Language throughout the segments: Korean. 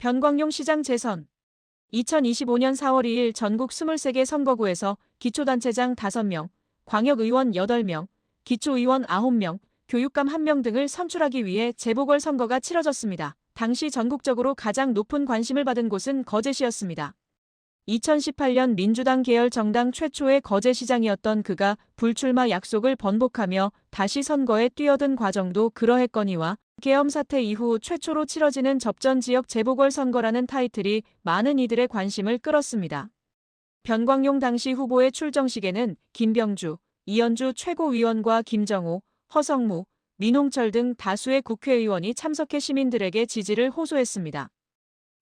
변광용 시장 재선 2025년 4월 2일 전국 23개 선거구에서 기초단체장 5명, 광역의원 8명, 기초의원 9명, 교육감 1명 등을 선출하기 위해 재보궐선거가 치러졌습니다. 당시 전국적으로 가장 높은 관심을 받은 곳은 거제시였습니다. 2018년 민주당 계열 정당 최초의 거제시장이었던 그가 불출마 약속을 번복하며 다시 선거에 뛰어든 과정도 그러했거니와 계엄 사태 이후 최초로 치러지는 접전지역 재보궐선거라는 타이틀이 많은 이들의 관심을 끌었습니다. 변광용 당시 후보의 출정식에는 김병주, 이현주 최고위원과 김정호, 허성무, 민홍철 등 다수의 국회의원이 참석해 시민들에게 지지를 호소했습니다.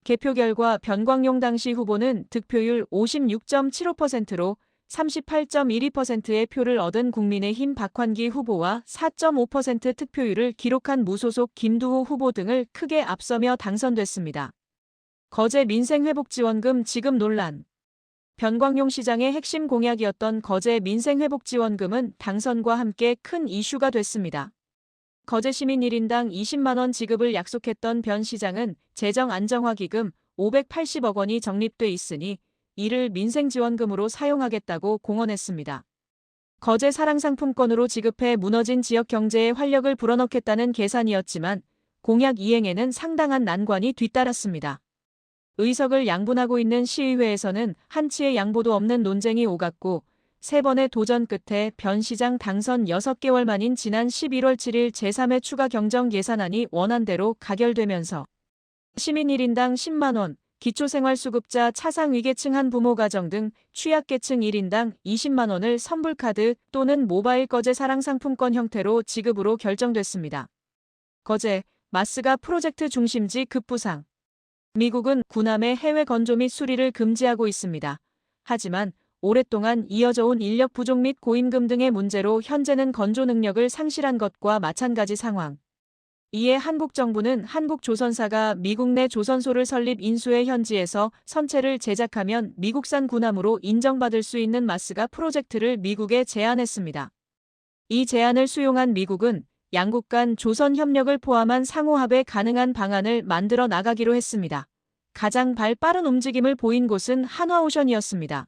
개표 결과 변광용 당시 후보는 득표율 56.75%로 38.12%의 표를 얻은 국민의힘 박환기 후보와 4.5% 득표율을 기록한 무소속 김두호 후보 등을 크게 앞서며 당선됐습니다. 거제 민생회복지원금 지급 논란. 변광용 시장의 핵심 공약이었던 거제 민생회복지원금은 당선과 함께 큰 이슈가 됐습니다. 거제 시민 1인당 20만 원 지급을 약속했던 변 시장은 재정안정화기금 580억 원이 적립돼 있으니 이를 민생지원금으로 사용하겠다고 공언했습니다. 거제 사랑상품권으로 지급해 무너진 지역 경제에 활력을 불어넣겠다는 계산이었지만 공약 이행에는 상당한 난관이 뒤따랐습니다. 의석을 양분하고 있는 시의회에서는 한치의 양보도 없는 논쟁이 오갔고 3번의 도전 끝에 변 시장 당선 6개월 만인 지난 11월 7일 제3회 추가 경정 예산안이 원안대로 가결되면서 시민 1인당 10만 원, 기초생활수급자 차상위계층 한 부모 가정 등 취약계층 1인당 20만 원을 선불카드 또는 모바일 거제 사랑상품권 형태로 지급으로 결정됐습니다. 거제, 마스가 프로젝트 중심지 급부상. 미국은 군함의 해외 건조 및 수리를 금지하고 있습니다. 하지만 오랫동안 이어져온 인력 부족 및 고임금 등의 문제로 현재는 건조 능력을 상실한 것과 마찬가지 상황. 이에 한국 정부는 한국조선사가 미국 내 조선소를 설립 인수해 현지에서 선체를 제작하면 미국산 군함으로 인정받을 수 있는 마스가 프로젝트를 미국에 제안했습니다. 이 제안을 수용한 미국은 양국 간 조선 협력을 포함한 상호합의 가능한 방안을 만들어 나가기로 했습니다. 가장 발 빠른 움직임을 보인 곳은 한화오션이었습니다.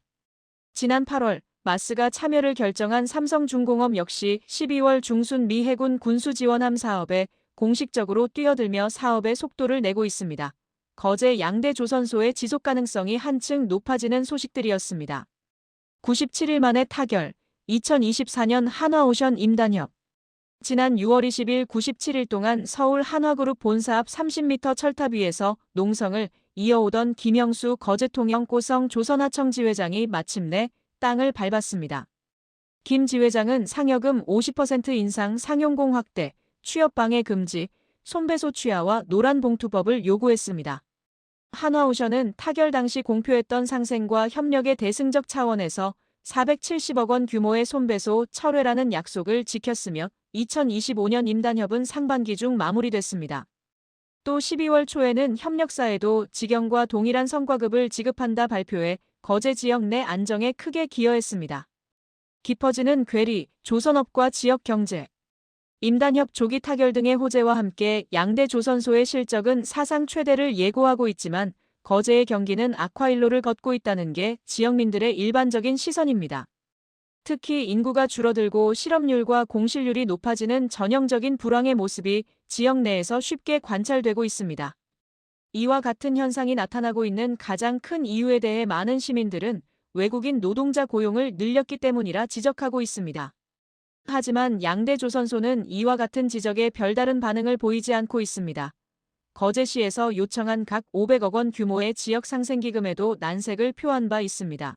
지난 8월 마스가 참여를 결정한 삼성중공업 역시 12월 중순 미 해군 군수지원함 사업에 공식적으로 뛰어들며 사업의 속도를 내고 있습니다. 거제 양대 조선소의 지속 가능성이 한층 높아지는 소식들이었습니다. 97일 만에 타결, 2024년 한화오션 임단협. 지난 6월 20일 97일 동안 서울 한화그룹 본사 앞 30m 철탑 위에서 농성을 이어오던 김영수 거제통영 고성 조선하청 지회장이 마침내 땅을 밟았습니다. 김 지회장은 상여금 50% 인상 상용공 확대, 취업방해 금지, 손배소 취하와 노란봉투법을 요구했습니다. 한화오션은 타결 당시 공표했던 상생과 협력의 대승적 차원에서 470억 원 규모의 손배소 철회라는 약속을 지켰으며 2025년 임단협은 상반기 중 마무리됐습니다. 또 12월 초에는 협력사에도 직영과 동일한 성과급을 지급한다 발표해 거제 지역 내 안정에 크게 기여했습니다. 깊어지는 괴리, 조선업과 지역 경제. 임단협 조기 타결 등의 호재와 함께 양대 조선소의 실적은 사상 최대를 예고하고 있지만 거제의 경기는 악화일로를 걷고 있다는 게 지역민들의 일반적인 시선입니다. 특히 인구가 줄어들고 실업률과 공실률이 높아지는 전형적인 불황의 모습이 지역 내에서 쉽게 관찰되고 있습니다. 이와 같은 현상이 나타나고 있는 가장 큰 이유에 대해 많은 시민들은 외국인 노동자 고용을 늘렸기 때문이라 지적하고 있습니다. 하지만 양대 조선소는 이와 같은 지적에 별다른 반응을 보이지 않고 있습니다. 거제시에서 요청한 각 500억 원 규모의 지역 상생기금에도 난색을 표한 바 있습니다.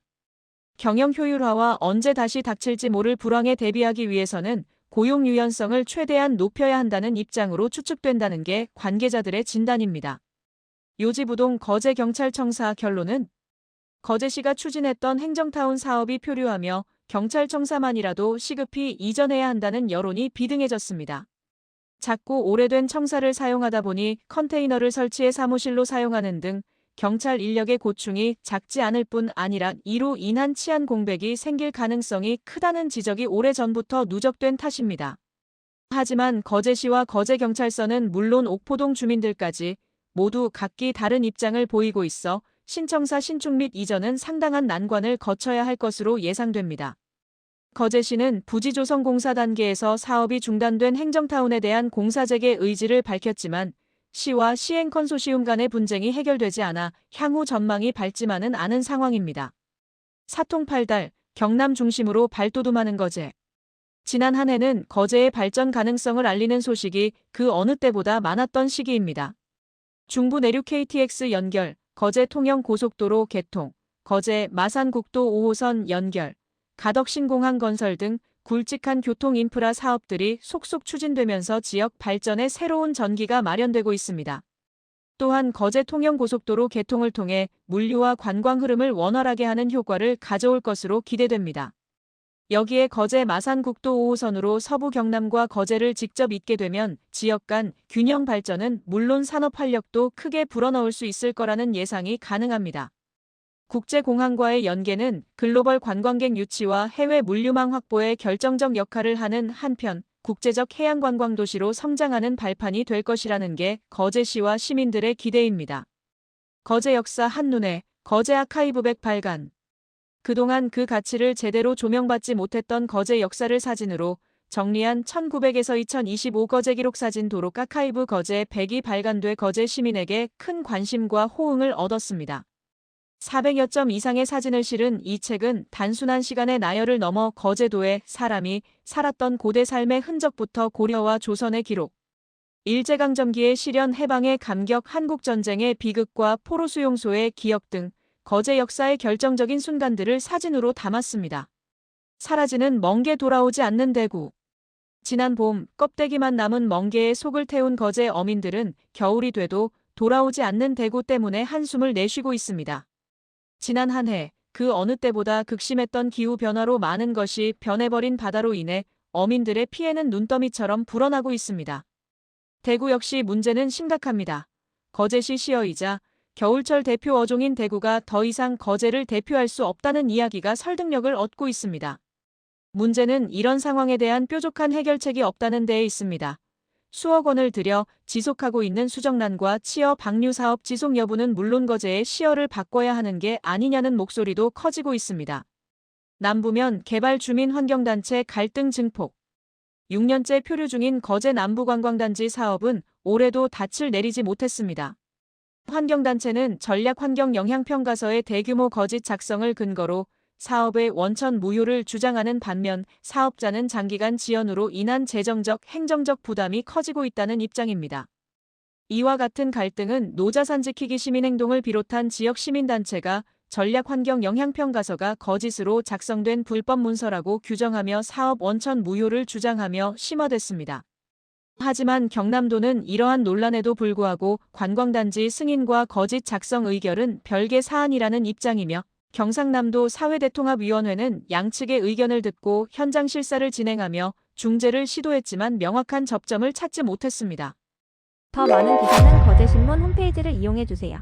경영 효율화와 언제 다시 닥칠지 모를 불황에 대비하기 위해서는 고용 유연성을 최대한 높여야 한다는 입장으로 추측된다는 게 관계자들의 진단입니다. 요지부동 거제경찰청사 결론은 거제시가 추진했던 행정타운 사업이 표류하며 경찰청사만이라도 시급히 이전해야 한다는 여론이 비등해졌습니다. 작고 오래된 청사를 사용하다 보니 컨테이너를 설치해 사무실로 사용하는 등 경찰 인력의 고충이 작지 않을 뿐 아니라 이로 인한 치안 공백이 생길 가능성이 크다는 지적이 오래전부터 누적된 탓입니다. 하지만 거제시와 거제경찰서는 물론 옥포동 주민들까지 모두 각기 다른 입장을 보이고 있어 신청사 신축 및 이전은 상당한 난관을 거쳐야 할 것으로 예상됩니다. 거제시는 부지조성공사 단계에서 사업이 중단된 행정타운에 대한 공사 재개 의지를 밝혔지만 시와 시행 컨소시움 간의 분쟁이 해결되지 않아 향후 전망이 밝지만은 않은 상황입니다. 사통팔달, 경남 중심으로 발돋움하는 거제. 지난 한 해는 거제의 발전 가능성을 알리는 소식이 그 어느 때보다 많았던 시기입니다. 중부 내륙 KTX 연결, 거제 통영 고속도로 개통, 거제 마산국도 5호선 연결, 가덕신공항 건설 등 굵직한 교통 인프라 사업들이 속속 추진되면서 지역 발전의 새로운 전기가 마련되고 있습니다. 또한 거제 통영 고속도로 개통을 통해 물류와 관광 흐름을 원활하게 하는 효과를 가져올 것으로 기대됩니다. 여기에 거제 마산국도 5호선으로 서부 경남과 거제를 직접 잇게 되면 지역 간 균형 발전은 물론 산업 활력도 크게 불어넣을 수 있을 거라는 예상이 가능합니다. 국제공항과의 연계는 글로벌 관광객 유치와 해외 물류망 확보에 결정적 역할을 하는 한편 국제적 해양관광도시로 성장하는 발판이 될 것이라는 게 거제시와 시민들의 기대입니다. 거제 역사 한눈에 거제 아카이브백 발간. 그동안 그 가치를 제대로 조명받지 못했던 거제 역사를 사진으로 정리한 1900에서 2025 거제 기록 사진 도록 아카이브 거제 100이 발간돼 거제 시민에게 큰 관심과 호응을 얻었습니다. 400여 점 이상의 사진을 실은 이 책은 단순한 시간의 나열을 넘어 거제도에 사람이 살았던 고대 삶의 흔적부터 고려와 조선의 기록, 일제강점기의 시련 해방의 감격 한국전쟁의 비극과 포로수용소의 기억 등 거제 역사의 결정적인 순간들을 사진으로 담았습니다. 사라지는 멍게 돌아오지 않는 대구. 지난 봄 껍데기만 남은 멍게에 속을 태운 거제 어민들은 겨울이 돼도 돌아오지 않는 대구 때문에 한숨을 내쉬고 있습니다. 지난 한 해 그 어느 때보다 극심했던 기후변화로 많은 것이 변해버린 바다로 인해 어민들의 피해는 눈더미처럼 불어나고 있습니다. 대구 역시 문제는 심각합니다. 거제시 시어이자 겨울철 대표 어종인 대구가 더 이상 거제를 대표할 수 없다는 이야기가 설득력을 얻고 있습니다. 문제는 이런 상황에 대한 뾰족한 해결책이 없다는 데에 있습니다. 수억 원을 들여 지속하고 있는 수정란과 치어 방류 사업 지속 여부는 물론 거제의 시어를 바꿔야 하는 게 아니냐는 목소리도 커지고 있습니다. 남부면 개발 주민 환경단체 갈등 증폭. 6년째 표류 중인 거제 남부관광단지 사업은 올해도 닻을 내리지 못했습니다. 환경단체는 전략환경영향평가서의 대규모 거짓 작성을 근거로 사업의 원천 무효를 주장하는 반면 사업자는 장기간 지연으로 인한 재정적, 행정적 부담이 커지고 있다는 입장입니다. 이와 같은 갈등은 노자산 지키기 시민행동을 비롯한 지역 시민단체가 전략환경영향평가서가 거짓으로 작성된 불법 문서라고 규정하며 사업 원천 무효를 주장하며 심화됐습니다. 하지만 경남도는 이러한 논란에도 불구하고 관광단지 승인과 거짓 작성 의결은 별개 사안이라는 입장이며 경상남도 사회대통합위원회는 양측의 의견을 듣고 현장 실사를 진행하며 중재를 시도했지만 명확한 접점을 찾지 못했습니다. 더 많은 기사는 거제신문 홈페이지를 이용해주세요.